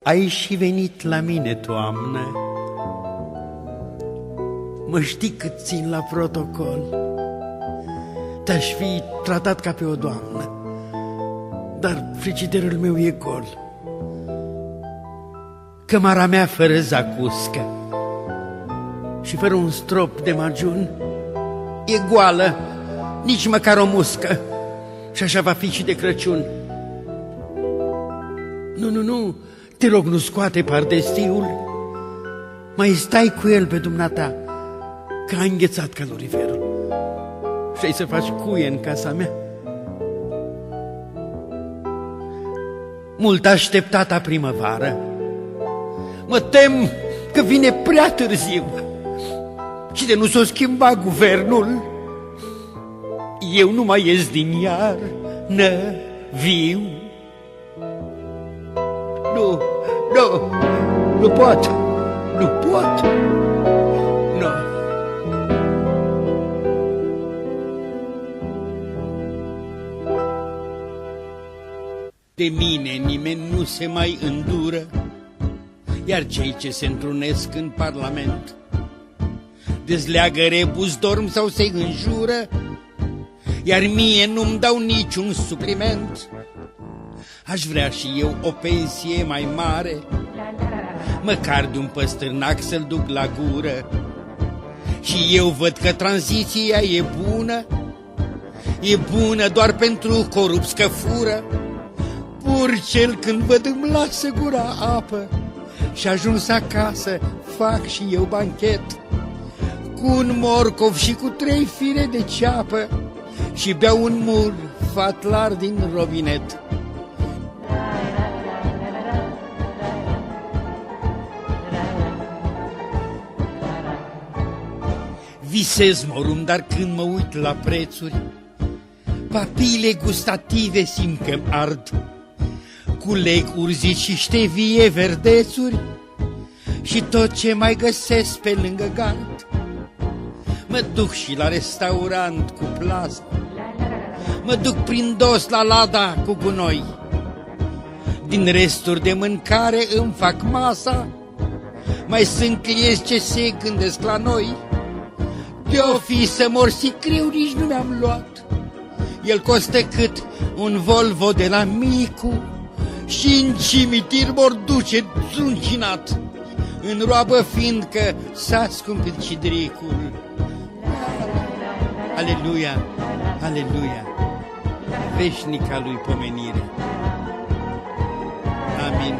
Ai și venit la mine, Toamnă. Mă știi cât țin la protocol. Te-aș fi tratat ca pe o doamnă, dar frigiderul meu e gol. Cămara mea fără zacuscă și fără un strop de majun e goală, nici măcar o muscă. Și așa va fi și de Crăciun. Nu, te rog, nu scoate pardestiul. Mai stai cu el pe dumneata, că a înghețat caloriferul și ai să faci cuie în casa mea. Mult așteptata primăvară, mă tem că vine prea târziu și de nu s-o schimba guvernul, eu nu mai ies din iarnă viu. Nu pot. Nu. De mine nimeni nu se mai îndură, iar cei ce se întrunesc în Parlament dezleagă rebus, dorm sau se înjură, iar mie nu-mi dau niciun supliment. Aș vrea și eu o pensie mai mare, măcar de un păstârnac să-l duc la gură. Și eu văd că tranziția e bună doar pentru corupți că fură. Purcel când văd îmi lasă gura apă și ajuns acasă fac și eu banchet cu un morcov și cu 3 fire de ceapă și beau un mur fatlar din robinet. Visez morum, dar când mă uit la prețuri, papile gustative simt că-mi ard. Culeg urzit și ștevie verdețuri și tot ce mai găsesc pe lângă gard. Mă duc și la restaurant cu plază, mă duc prin dos la lada cu gunoi. Din resturi de mâncare îmi fac masa, mai sunt clienți ce se gândesc la noi. De-o fi să mor sicriu, nici nu mi-am luat. El costă cât un Volvo de la Micu și în cimitir mor duce zuncinat, în roabă fiindcă s-a scumpit cidricul. Aleluia, aleluia, veșnica lui pomenire. Amin.